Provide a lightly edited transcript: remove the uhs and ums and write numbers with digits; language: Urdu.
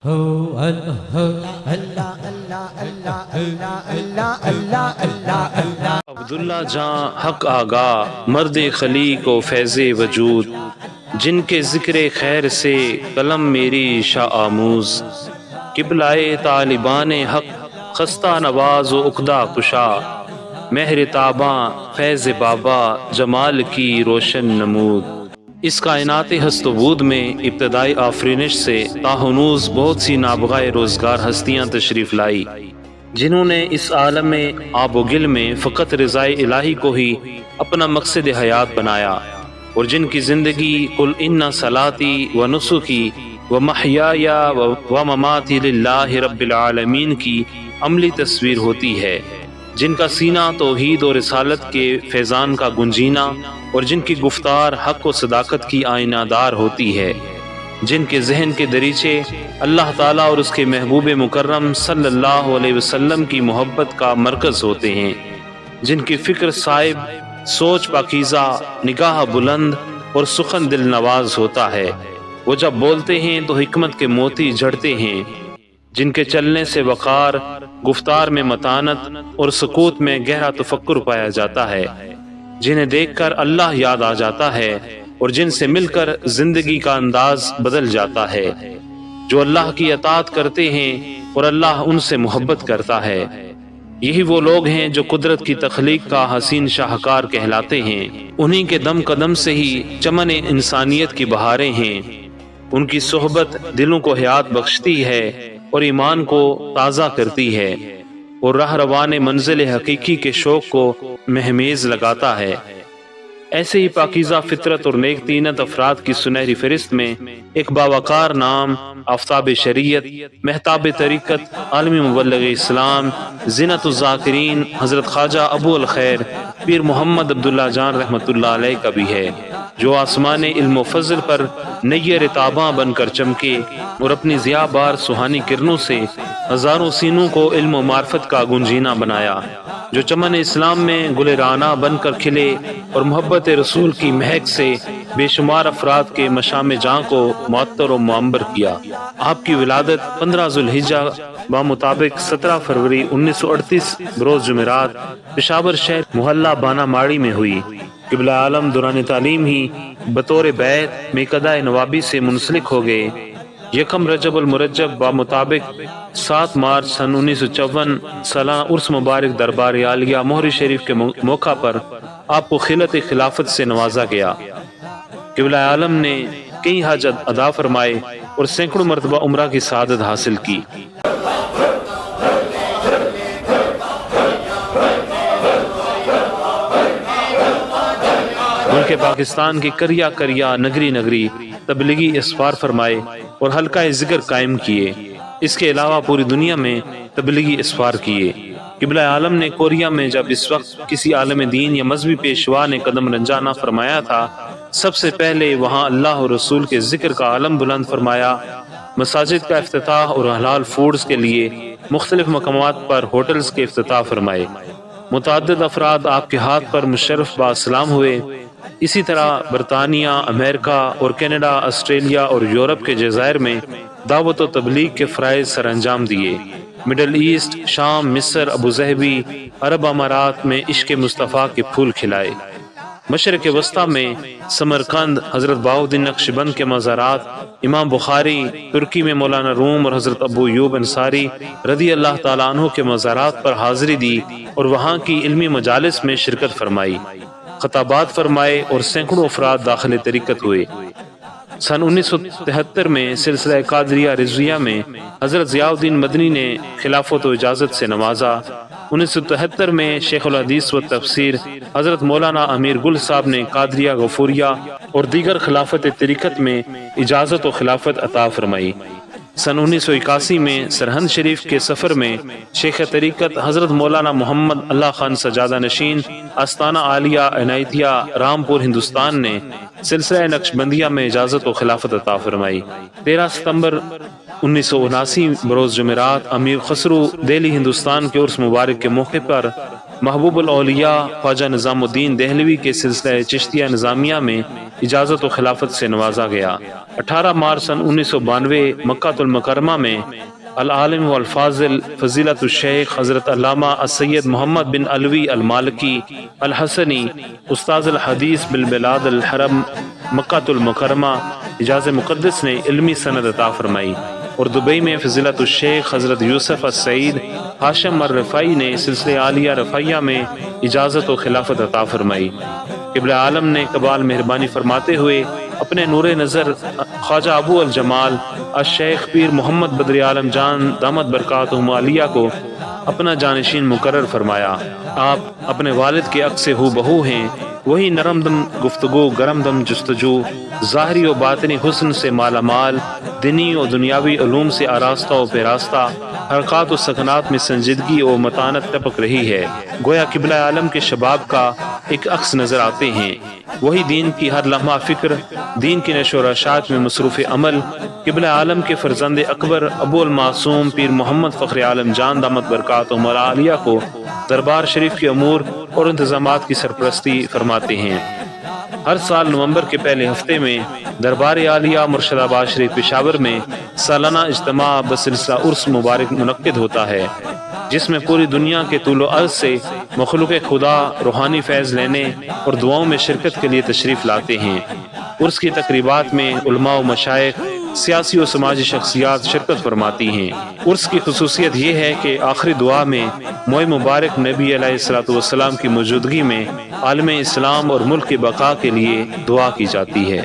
ہو اللہ اللہ اللہ اللہ اللہ اللہ اللہ اللہ اللہ عبداللہ جاں حق آگاہ مرد خلیق و فیض وجود، جن کے ذکر خیر سے قلم میری شاہ آموز، قبلائے طالبان حق خستہ نواز و عقدہ کشا، مہر تاباں فیض بابا جمال کی روشن نمود۔ اس کائنات ہست و بود میں ابتدائی آفرینش سے تاہنوز بہت سی نابغہ روزگار ہستیاں تشریف لائی، جنہوں نے اس عالم آب و گل میں فقط رضائے الہی کو ہی اپنا مقصد حیات بنایا، اور جن کی زندگی قل ان صلاتی و نسکی و محیای و مماتی للہ رب العالمین کی عملی تصویر ہوتی ہے، جن کا سینہ توحید و رسالت کے فیضان کا گنجینہ، اور جن کی گفتار حق و صداقت کی آئینہ دار ہوتی ہے، جن کے ذہن کے دریچے اللہ تعالیٰ اور اس کے محبوب مکرم صلی اللہ علیہ وسلم کی محبت کا مرکز ہوتے ہیں، جن کی فکر صائب، سوچ پاکیزہ، نگاہ بلند اور سخن دل نواز ہوتا ہے۔ وہ جب بولتے ہیں تو حکمت کے موتی جھڑتے ہیں، جن کے چلنے سے وقار، گفتار میں متانت اور سکوت میں گہرا تفکر پایا جاتا ہے، جنہیں دیکھ کر اللہ یاد آ جاتا ہے اور جن سے مل کر زندگی کا انداز بدل جاتا ہے، جو اللہ کی اطاعت کرتے ہیں اور اللہ ان سے محبت کرتا ہے۔ یہی وہ لوگ ہیں جو قدرت کی تخلیق کا حسین شاہکار کہلاتے ہیں، انہی کے دم قدم سے ہی چمن انسانیت کی بہاریں ہیں، ان کی صحبت دلوں کو حیات بخشتی ہے اور ایمان کو تازہ کرتی ہے، اور راہ روان منزل حقیقی کے شوق کو مہمیز لگاتا ہے۔ ایسے ہی پاکیزہ فطرت اور نیک طینت افراد کی سنہری فہرست میں ایک باوقار نام، آفتاب شریعت، مہتاب طریقت، عالمی مبلغ اسلام، زینت الذاکرین حضرت خواجہ ابو الخیر پیر محمد عبداللہ جان رحمۃ اللہ علیہ کا بھی ہے، جو آسمان علم و فضل پر نیر تاباں بن کر چمکے اور اپنی ضیاء بار سہانی کرنوں سے ہزاروں سینوں کو علم و معرفت کا گنجینہ بنایا، جو چمن اسلام میں گل رعنا بن کر کھلے اور محبت رسول کی مہک سے بے شمار افراد کے مشام جاں کو معطر و معمر کیا۔ آپ کی ولادت 15 ذوالحجہ بمطابق 17 فروری 1938 بروز جمعرات پشاور شہر محلہ بانا ماڑی میں ہوئی۔ قبلہ عالم دوران تعلیم ہی بطور بیعت میکدہ نوابی سے منسلک ہو گئے۔ یکم رجب المرجب بمطابق 7 مارچ سن 1954 سالانہ عرس مبارک دربار عالیہ مہر شریف کے موقع پر آپ کو خلعت خلافت سے نوازا گیا۔ قبلہ عالم نے کئی حج ادا فرمائے اور سینکڑوں مرتبہ عمرہ کی سعادت حاصل کی۔ ملک پاکستان کی کریا کریا نگری نگری تبلیغی اسفار فرمائے اور حلقہ ذکر قائم کیے۔ اس کے علاوہ پوری دنیا میں تبلیغی اسفار کیے۔ قبلہ عالم نے کوریا میں جب اس وقت کسی عالم دین یا مذہبی پیشوا نے قدم رنجانہ فرمایا تھا، سب سے پہلے وہاں اللہ اور رسول کے ذکر کا علم بلند فرمایا، مساجد کا افتتاح اور حلال فوڈز کے لیے مختلف مقامات پر ہوٹلز کے افتتاح فرمائے۔ متعدد افراد آپ کے ہاتھ پر مشرف باسلام ہوئے۔ اسی طرح برطانیہ، امریکہ اور کینیڈا، آسٹریلیا اور یورپ کے جزائر میں دعوت و تبلیغ کے فرائض سر انجام دیے۔ مڈل ایسٹ، شام، مصر، ابوظہبی، عرب امارات میں عشق مصطفیٰ کے پھول کھلائے۔ مشرق وسطیٰ میں سمرقند حضرت بہاؤالدین نقشبند کے مزارات، امام بخاری، ترکی میں مولانا روم اور حضرت ابو ایوب انصاری رضی اللہ تعالیٰ عنہ کے مزارات پر حاضری دی اور وہاں کی علمی مجالس میں شرکت فرمائی، خطابات فرمائے اور سینکڑوں افراد داخل طریقت ہوئے۔ سن 1973 میں سلسلہ قادریہ رضویہ میں حضرت ضیاء الدین مدنی نے خلافت و اجازت سے نوازا۔ 1973 میں شیخ الحدیث و تفسیر حضرت مولانا امیر گل صاحب نے قادریہ غفوریہ اور دیگر خلافت طریقت میں اجازت و خلافت عطا فرمائی۔ سن 1981 میں سرہند شریف کے سفر میں شیخ طریقت حضرت مولانا محمد اللہ خان سجادہ نشین آستانہ عالیہ عنایتیہ رامپور ہندوستان نے سلسلہ نقشبندیہ میں اجازت و خلافت عطا فرمائی۔ 13 ستمبر 1979 بروز جمعرات امیر خسرو دہلی ہندوستان کے عرس مبارک کے موقع پر محبوب الاولیاء خواجہ نظام الدین دہلوی کے سلسلہ چشتیہ نظامیہ میں اجازت و خلافت سے نوازا گیا۔ 18 مارچ سن 1992 مکہ المکرمہ میں العالم والفاضل فضیلت الشیخ حضرت علامہ السید محمد بن علوی المالکی الحسنی استاذ الحدیث بالبلاد الحرم مکہ المکرمہ حجاز مقدس نے علمی سند عطا فرمائی، اور دبئی میں فضیلت الشیخ حضرت یوسف السعید ہاشم الرفائی نے سلسلہ عالیہ رفعیہ میں اجازت و خلافت عطا فرمائی۔ قبلہ عالم نے قبال مہربانی فرماتے ہوئے اپنے نور نظر خواجہ ابو الجمال الشیخ پیر محمد بدر عالم جان دامت برکاتہم عالیہ کو اپنا جانشین مقرر فرمایا۔ آپ اپنے والد کے عکس ہو بہو ہیں، وہی نرم دم گفتگو گرم دم جستجو، ظاہری و باطنی حسن سے مالا مال، دینی و دنیاوی علوم سے آراستہ و پیراستہ، حرکات و سکنات میں سنجیدگی و متانت ٹپک رہی ہے۔ گویا قبلہ عالم کے شباب کا ایک عکس نظر آتے ہیں، وہی دین کی ہر لمحہ فکر، دین کی نشر و اشاعت میں مصروف عمل۔ قبلہ عالم کے فرزند اکبر ابو المعصوم پیر محمد فخر عالم جان دامت برکاتہم العالیہ کو دربار شریف کے امور اور انتظامات کی سرپرستی فرماتے ہیں۔ ہر سال نومبر کے پہلے ہفتے میں دربار عالیہ مرشد آباد شریف پشاور میں سالانہ اجتماع بسلسلہ عرس مبارک منعقد ہوتا ہے، جس میں پوری دنیا کے طول و عرض سے مخلوق خدا روحانی فیض لینے اور دعاؤں میں شرکت کے لیے تشریف لاتے ہیں۔ عرس کی تقریبات میں علماء و مشائخ، سیاسی و سماجی شخصیات شرکت فرماتی ہیں۔ عرس کی خصوصیت یہ ہے کہ آخری دعا میں موئے مبارک نبی علیہ السلام کی موجودگی میں عالم اسلام اور ملک کی بقا کے لیے دعا کی جاتی ہے۔